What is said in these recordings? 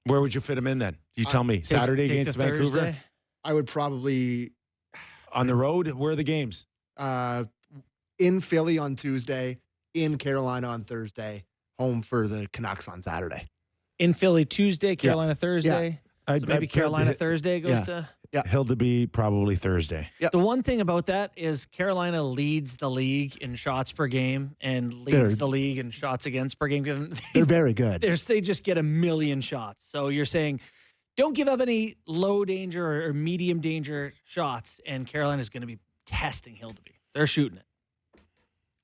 Where would you fit him in then? You tell me. Saturday Take against the Vancouver? Thursday. I would probably On the road? Where are the games? in Philly on Tuesday, in Carolina on Thursday, home for the Canucks on Saturday. In Philly Tuesday, Carolina Thursday. So maybe Carolina Thursday goes to. Yeah. Hildeby probably Thursday. Yep. The one thing about that is Carolina leads the league in shots per game and leads the league in shots against per game. They're very good. They just get a million shots. So you're saying don't give up any low danger or medium danger shots, and Carolina's going to be testing Hildeby. They're shooting it.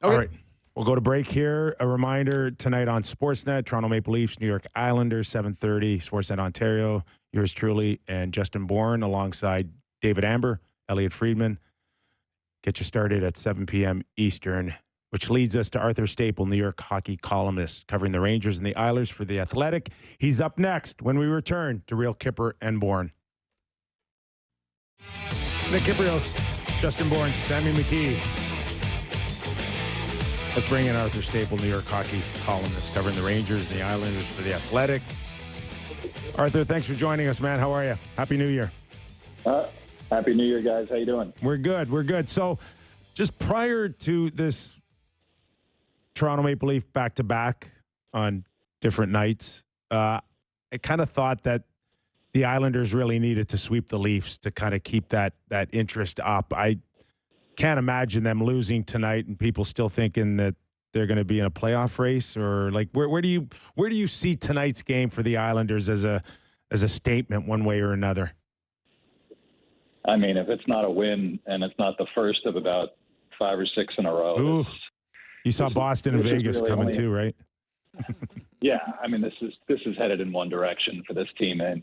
Okay. All right. We'll go to break here. A reminder, tonight on Sportsnet, Toronto Maple Leafs, New York Islanders, 7:30, Sportsnet Ontario. Yours truly and Justin Bourne alongside David Amber, Elliot Friedman. Get you started at 7 p.m. Eastern, which leads us to Arthur Staple, New York hockey columnist, covering the Rangers and the Islanders for The Athletic. He's up next when we return to Real Kipper and Bourne. Nick Kiprios, Justin Bourne, Sammy McKee. Let's bring in Arthur Staple, New York hockey columnist, covering the Rangers and the Islanders for The Athletic. Arthur, thanks for joining us, man. How are you? Happy New Year. Happy New Year, guys. How you doing? We're good. So just prior to this Toronto Maple Leaf back-to-back on different nights, I kind of thought that the Islanders really needed to sweep the Leafs to kind of keep that interest up. I can't imagine them losing tonight and people still thinking that they're going to be in a playoff race, or like where do you see tonight's game for the Islanders as a statement one way or another? I mean, if it's not a win and it's not the first of about 5 or 6 in a row. Ooh, you saw Boston and Vegas really coming only, too, right? Yeah, I mean, this is headed in one direction for this team, and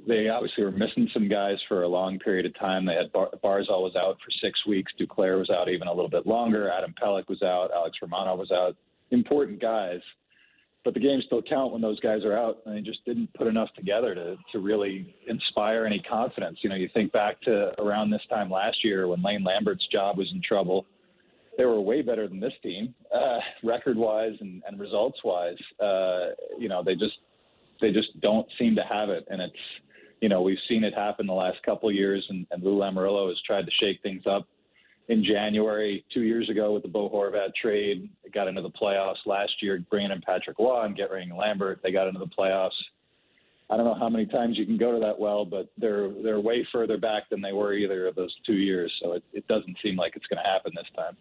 they obviously were missing some guys for a long period of time. They had Barzal was out for 6 weeks. Duclair was out even a little bit longer. Adam Pelech was out. Alex Romano was out. Important guys. But the games still count when those guys are out, and they just didn't put enough together to really inspire any confidence. You know, you think back to around this time last year when Lane Lambert's job was in trouble. They were way better than this team, record-wise and results-wise. They just don't seem to have it. And it's, we've seen it happen the last couple of years, and Lou Lamoriello has tried to shake things up in January 2 years ago with the Bo Horvat trade. They got into the playoffs last year, bringing in Patrick Roy and getting Lambert. They got into the playoffs. I don't know how many times you can go to that well, but they're way further back than they were either of those 2 years. So it doesn't seem like it's going to happen this time.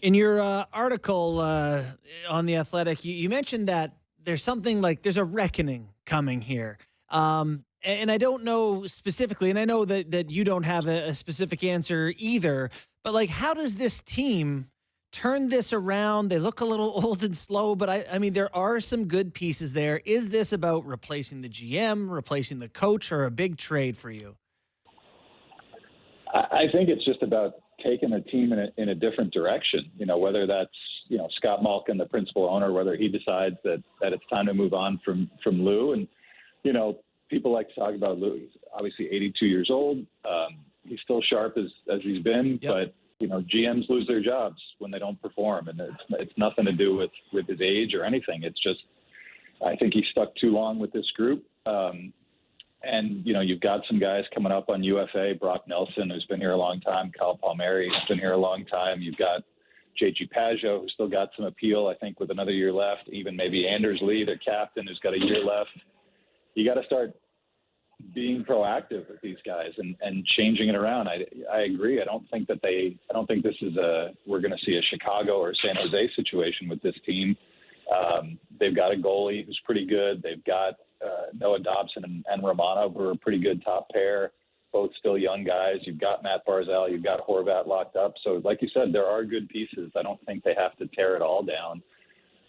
In your article on The Athletic, you mentioned that there's something like there's a reckoning coming here. And I don't know specifically, and I know that you don't have a specific answer either, but like, how does this team turn this around? They look a little old and slow, but I mean, there are some good pieces there. Is this about replacing the GM, replacing the coach, or a big trade for you? I think it's just about taking the team in a different direction, whether that's, Scott Malkin, the principal owner, whether he decides that it's time to move on from Lou. And, people like to talk about Lou. He's obviously 82 years old. He's still sharp as he's been, Yep. But, GMs lose their jobs when they don't perform. And it's nothing to do with his age or anything. It's just, I think he stuck too long with this group. And, you've got some guys coming up on UFA, Brock Nelson, who's been here a long time, Kyle Palmieri, who's been here a long time. You've got J.G. Pageau, who's still got some appeal, I think, with another year left. Even maybe Anders Lee, their captain, who's got a year left. You got to start being proactive with these guys and changing it around. I agree. I don't think this is we're going to see a Chicago or San Jose situation with this team. They've got a goalie who's pretty good. They've got Noah Dobson and Romano, who are a pretty good top pair, both still young guys. You've got Matt Barzal, you've got Horvat locked up. So like you said, there are good pieces. I don't think they have to tear it all down,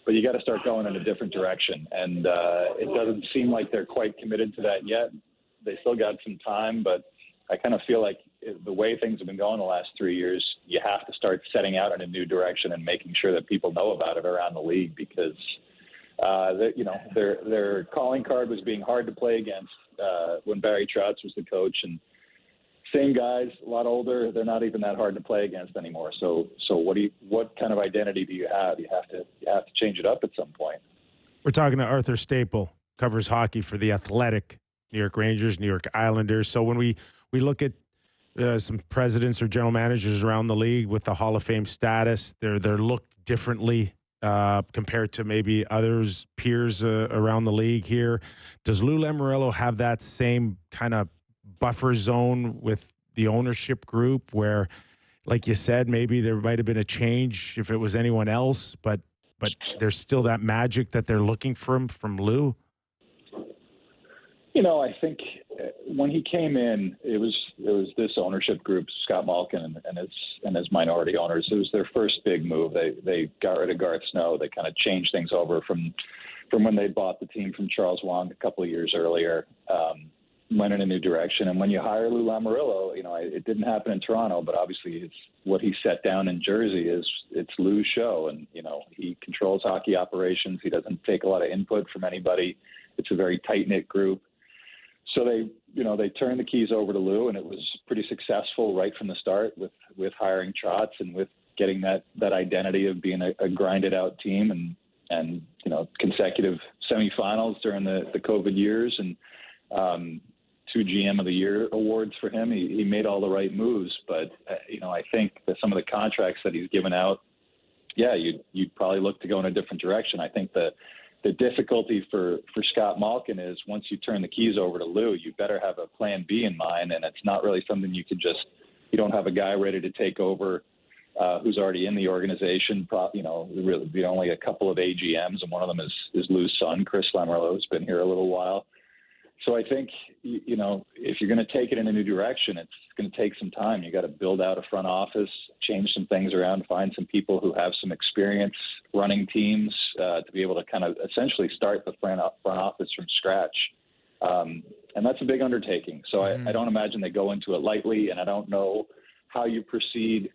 but you got to start going in a different direction. And it doesn't seem like they're quite committed to that yet. They still got some time, but I kind of feel like the way things have been going the last 3 years, you have to start setting out in a new direction and making sure that people know about it around the league, because their calling card was being hard to play against when Barry Trotz was the coach, and same guys, a lot older. They're not even that hard to play against anymore. So what kind of identity do you have? You have to change it up at some point. We're talking to Arthur Staple, covers hockey for The Athletic, New York Rangers, New York Islanders. So when we look at some presidents or general managers around the league with the Hall of Fame status, they're looked differently compared to maybe others, peers around the league here. Does Lou Lamoriello have that same kind of buffer zone with the ownership group where, like you said, maybe there might have been a change if it was anyone else, but there's still that magic that they're looking from Lou? I think when he came in, it was this ownership group, Scott Malkin and his minority owners. It was their first big move. They got rid of Garth Snow. They kind of changed things over from when they bought the team from Charles Wang a couple of years earlier. Went in a new direction. And when you hire Lou Lamoriello, it didn't happen in Toronto, but obviously it's what he set down in Jersey it's Lou's show. And, he controls hockey operations. He doesn't take a lot of input from anybody. It's a very tight-knit group. So they turned the keys over to Lou, and it was pretty successful right from the start with hiring Trotz and with getting that identity of being a grinded-out team and consecutive semifinals during the COVID years and 2 GM of the Year awards for him. He made all the right moves, but I think that some of the contracts that he's given out, you'd probably look to go in a different direction. I think the difficulty for Scott Malkin is once you turn the keys over to Lou, you better have a plan B in mind, and it's not really something you don't have a guy ready to take over who's already in the organization. Really be only a couple of AGMs, and one of them is Lou's son, Chris Lamoriello, who's been here a little while. So I think, if you're going to take it in a new direction, it's going to take some time. You got to build out a front office, change some things around, find some people who have some experience running teams to be able to kind of essentially start the front office from scratch. And that's a big undertaking. So I don't imagine they go into it lightly, and I don't know how you proceed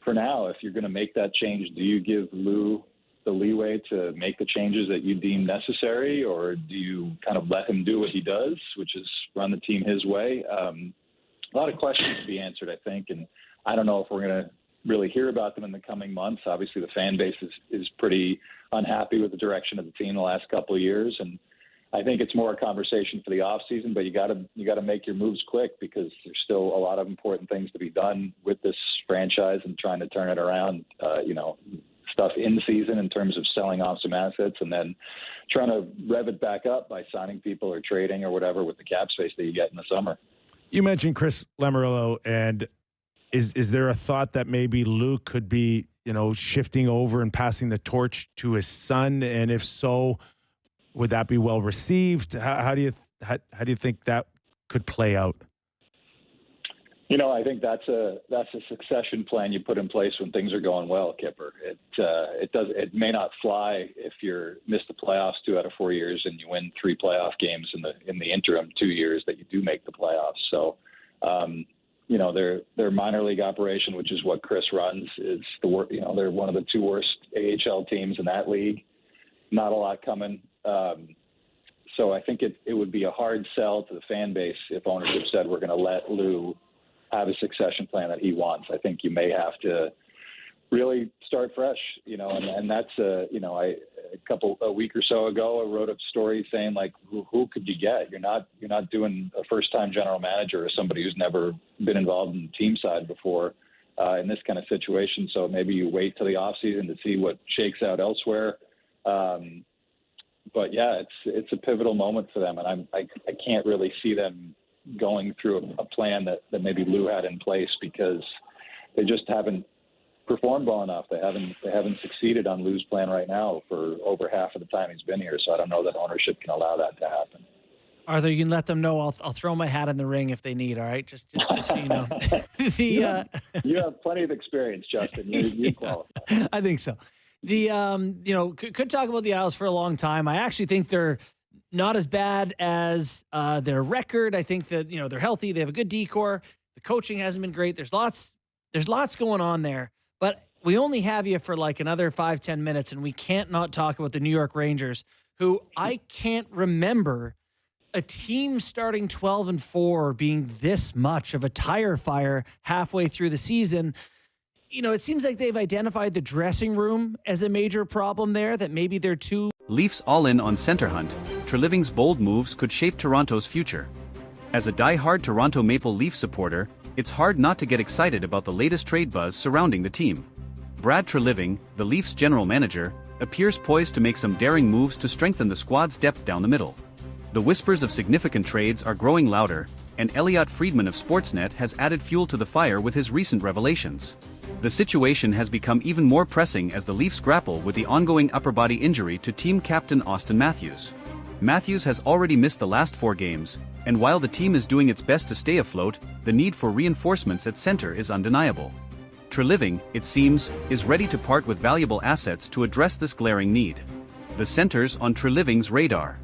for now. If you're going to make that change, do you give Lou the leeway to make the changes that you deem necessary, or do you kind of let him do what he does, which is run the team his way? A lot of questions to be answered, I think, and I don't know if we're going to really hear about them in the coming months. Obviously, the fan base is pretty unhappy with the direction of the team the last couple of years, and I think it's more a conversation for the off season. But you got to make your moves quick because there's still a lot of important things to be done with this franchise and trying to turn it around. Stuff in season in terms of selling off some assets and then trying to rev it back up by signing people or trading or whatever with the cap space that you get in the summer. You mentioned Chris Lamoriello, and is there a thought that maybe Lou could be, shifting over and passing the torch to his son? And if so, would that be well received? How do you think that could play out? I think that's a succession plan you put in place when things are going well, Kipper. It may not fly if you're missed the playoffs 2 out of 4 years and you win 3 playoff games in the interim 2 years that you do make the playoffs. So, their minor league operation, which is what Chris runs, is they're one of the 2 worst AHL teams in that league. Not a lot coming. So I think it would be a hard sell to the fan base if ownership said we're going to let Lou have a succession plan that he wants. I think you may have to really start fresh, and that's a week or so ago, I wrote a story saying like, who could you get? You're not doing a first time general manager or somebody who's never been involved in the team side before in this kind of situation. So maybe you wait till the off season to see what shakes out elsewhere. But yeah, it's a pivotal moment for them. And I can't really see them going through a plan that maybe Lou had in place because they just haven't performed well enough. They haven't succeeded on Lou's plan right now for over half of the time he's been here. So I don't know that ownership can allow that to happen. Arthur, you can let them know. I'll throw my hat in the ring if they need. All right, just so you know. You have plenty of experience, Justin. You qualify. I think so. Could talk about the Isles for a long time. I actually think they're not as bad as their record. I think that they're healthy. They have a good decor. The coaching hasn't been great. There's lots going on there. But we only have you for like another 5-10 minutes, and we can't not talk about the New York Rangers, who I can't remember a team starting 12-4 being this much of a tire fire halfway through the season. It seems like they've identified the dressing room as a major problem there, that maybe they're too Leafs all in on center hunt, Treliving's bold moves could shape Toronto's future. As a die-hard Toronto Maple Leaf supporter, it's hard not to get excited about the latest trade buzz surrounding the team. Brad Treliving, the Leafs general manager, appears poised to make some daring moves to strengthen the squad's depth down the middle. The whispers of significant trades are growing louder, and Elliotte Friedman of Sportsnet has added fuel to the fire with his recent revelations. The situation has become even more pressing as the Leafs grapple with the ongoing upper body injury to team captain Austin Matthews. Matthews has already missed the last 4 games, and while the team is doing its best to stay afloat, the need for reinforcements at center is undeniable. Treliving, it seems, is ready to part with valuable assets to address this glaring need. The centers on Treliving's radar.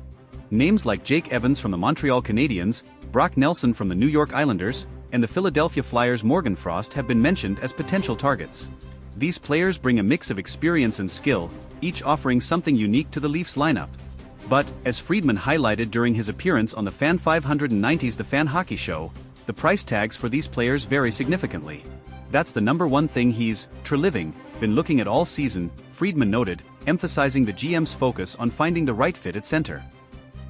Names like Jake Evans from the Montreal Canadiens, Brock Nelson from the New York Islanders, and the Philadelphia Flyers' Morgan Frost have been mentioned as potential targets. These players bring a mix of experience and skill, each offering something unique to the Leafs lineup. But, as Friedman highlighted during his appearance on the Fan 590's The Fan Hockey Show, the price tags for these players vary significantly. That's the number one thing he's, Treliving, been looking at all season, Friedman noted, emphasizing the GM's focus on finding the right fit at center.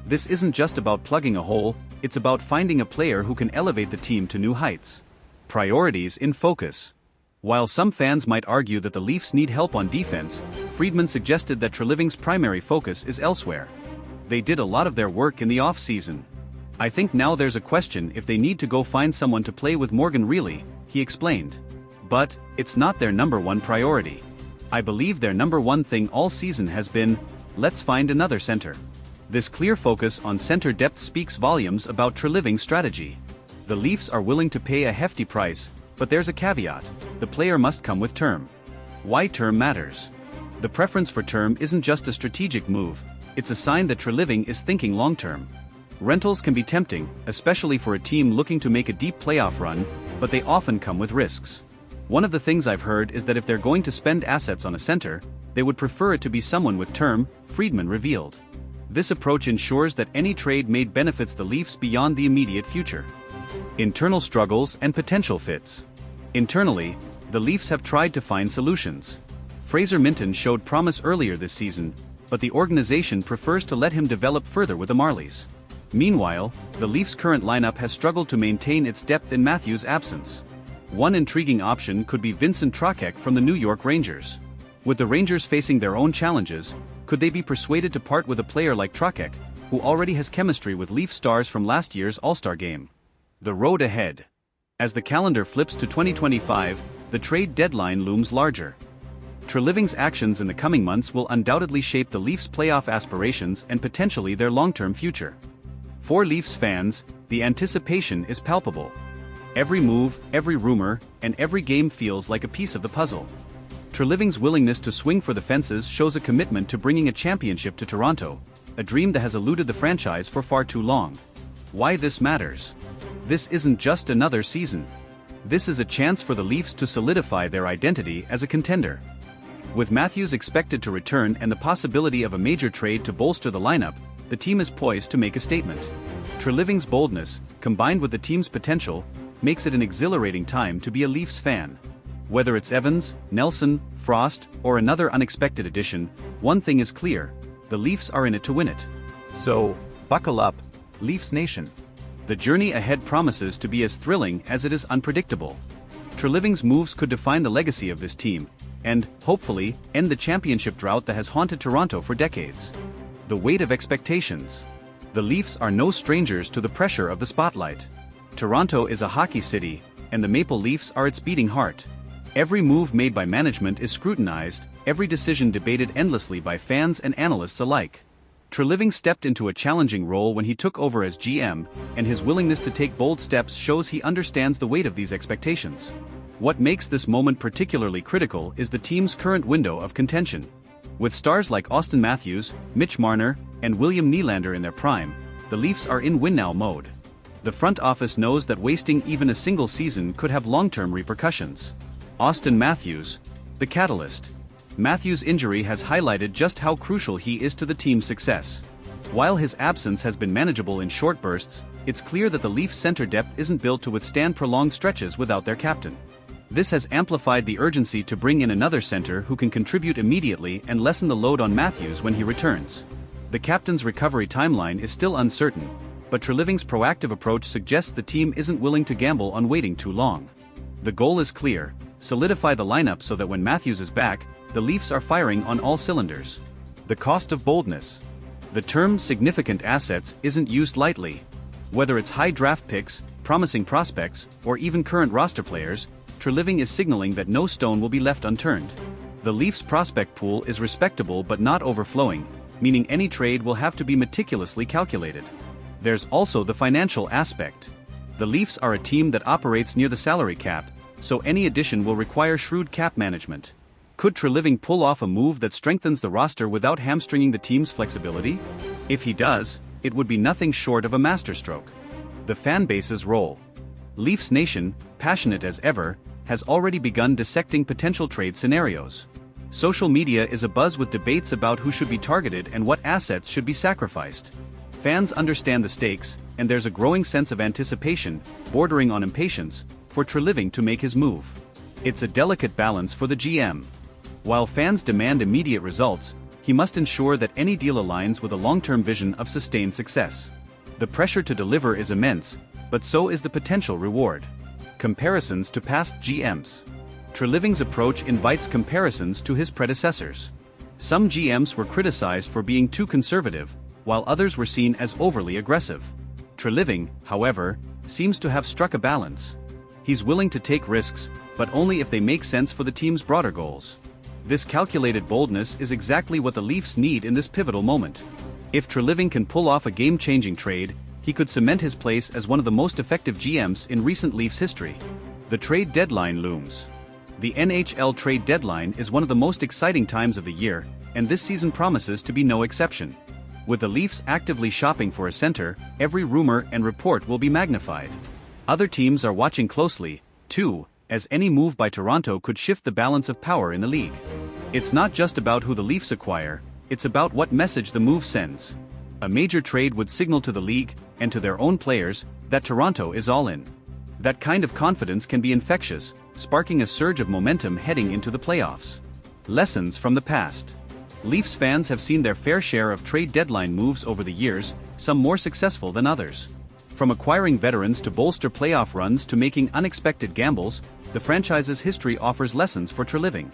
This isn't just about plugging a hole, it's about finding a player who can elevate the team to new heights. Priorities in focus. While some fans might argue that the Leafs need help on defense, Friedman suggested that Treliving's primary focus is elsewhere. They did a lot of their work in the off-season. I think now there's a question if they need to go find someone to play with Morgan Rielly, he explained. But, it's not their number one priority. I believe their number one thing all season has been, let's find another center. This clear focus on center depth speaks volumes about Treliving's strategy. The Leafs are willing to pay a hefty price, but there's a caveat: the player must come with term. Why term matters? The preference for term isn't just a strategic move, it's a sign that Treliving is thinking long-term. Rentals can be tempting, especially for a team looking to make a deep playoff run, but they often come with risks. One of the things I've heard is that if they're going to spend assets on a center, they would prefer it to be someone with term, Friedman revealed. This approach ensures that any trade made benefits the Leafs beyond the immediate future. Internal struggles and potential fits. Internally, the Leafs have tried to find solutions. Fraser Minton showed promise earlier this season, but the organization prefers to let him develop further with the Marlies. Meanwhile, the Leafs' current lineup has struggled to maintain its depth in Matthews' absence. One intriguing option could be Vincent Trocheck from the New York Rangers. With the Rangers facing their own challenges, could they be persuaded to part with a player like Trocheck, who already has chemistry with Leaf stars from last year's All-Star game? The road ahead. As the calendar flips to 2025, the trade deadline looms larger. Treliving's actions in the coming months will undoubtedly shape the Leafs' playoff aspirations and potentially their long-term future. For Leafs fans, the anticipation is palpable. Every move, every rumor, and every game feels like a piece of the puzzle. Treliving's willingness to swing for the fences shows a commitment to bringing a championship to Toronto, a dream that has eluded the franchise for far too long. Why this matters? This isn't just another season. This is a chance for the Leafs to solidify their identity as a contender. With Matthews expected to return and the possibility of a major trade to bolster the lineup, the team is poised to make a statement. Treliving's boldness, combined with the team's potential, makes it an exhilarating time to be a Leafs fan. Whether it's Evans, Nelson, Frost, or another unexpected addition, one thing is clear: the Leafs are in it to win it. So, buckle up, Leafs Nation. The journey ahead promises to be as thrilling as it is unpredictable. Treliving's moves could define the legacy of this team, and, hopefully, end the championship drought that has haunted Toronto for decades. The weight of expectations. The Leafs are no strangers to the pressure of the spotlight. Toronto is a hockey city, and the Maple Leafs are its beating heart. Every move made by management is scrutinized, every decision debated endlessly by fans and analysts alike. Treliving stepped into a challenging role when he took over as GM, and his willingness to take bold steps shows he understands the weight of these expectations. What makes this moment particularly critical is the team's current window of contention. With stars like Austin Matthews, Mitch Marner, and William Nylander in their prime, the Leafs are in win-now mode. The front office knows that wasting even a single season could have long-term repercussions. Austin Matthews, the catalyst. Matthews' injury has highlighted just how crucial he is to the team's success. While his absence has been manageable in short bursts, it's clear that the Leafs' center depth isn't built to withstand prolonged stretches without their captain. This has amplified the urgency to bring in another center who can contribute immediately and lessen the load on Matthews when he returns. The captain's recovery timeline is still uncertain, but Treliving's proactive approach suggests the team isn't willing to gamble on waiting too long. The goal is clear: solidify the lineup so that when Matthews is back, the Leafs are firing on all cylinders. The cost of boldness. The term significant assets isn't used lightly. Whether it's high draft picks, promising prospects, or even current roster players, Treliving is signaling that no stone will be left unturned. The Leafs' prospect pool is respectable but not overflowing, meaning any trade will have to be meticulously calculated. There's also the financial aspect. The Leafs are a team that operates near the salary cap, so any addition will require shrewd cap management. Could Treliving pull off a move that strengthens the roster without hamstringing the team's flexibility? If he does, it would be nothing short of a masterstroke. The fan base's role. Leafs Nation, passionate as ever, has already begun dissecting potential trade scenarios. Social media is abuzz with debates about who should be targeted and what assets should be sacrificed. Fans understand the stakes, and there's a growing sense of anticipation, bordering on impatience, for Treliving to make his move. It's a delicate balance for the GM. While fans demand immediate results, he must ensure that any deal aligns with a long-term vision of sustained success. The pressure to deliver is immense, but so is the potential reward. Comparisons to past GMs. Treliving's approach invites comparisons to his predecessors. Some GMs were criticized for being too conservative, while others were seen as overly aggressive. Treliving, however, seems to have struck a balance. He's willing to take risks, but only if they make sense for the team's broader goals. This calculated boldness is exactly what the Leafs need in this pivotal moment. If Treliving can pull off a game-changing trade, he could cement his place as one of the most effective GMs in recent Leafs history. The trade deadline looms. The NHL trade deadline is one of the most exciting times of the year, and this season promises to be no exception. With the Leafs actively shopping for a center, every rumor and report will be magnified. Other teams are watching closely, too, as any move by Toronto could shift the balance of power in the league. It's not just about who the Leafs acquire, it's about what message the move sends. A major trade would signal to the league, and to their own players, that Toronto is all in. That kind of confidence can be infectious, sparking a surge of momentum heading into the playoffs. Lessons from the past. Leafs fans have seen their fair share of trade deadline moves over the years, some more successful than others. From acquiring veterans to bolster playoff runs to making unexpected gambles, the franchise's history offers lessons for Treliving.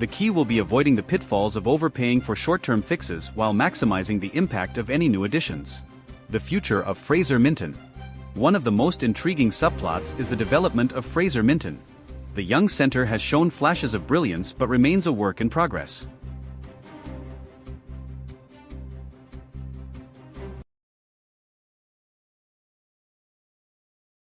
The key will be avoiding the pitfalls of overpaying for short-term fixes while maximizing the impact of any new additions. The future of Fraser Minten. One of the most intriguing subplots is the development of Fraser Minten. The young center has shown flashes of brilliance but remains a work in progress.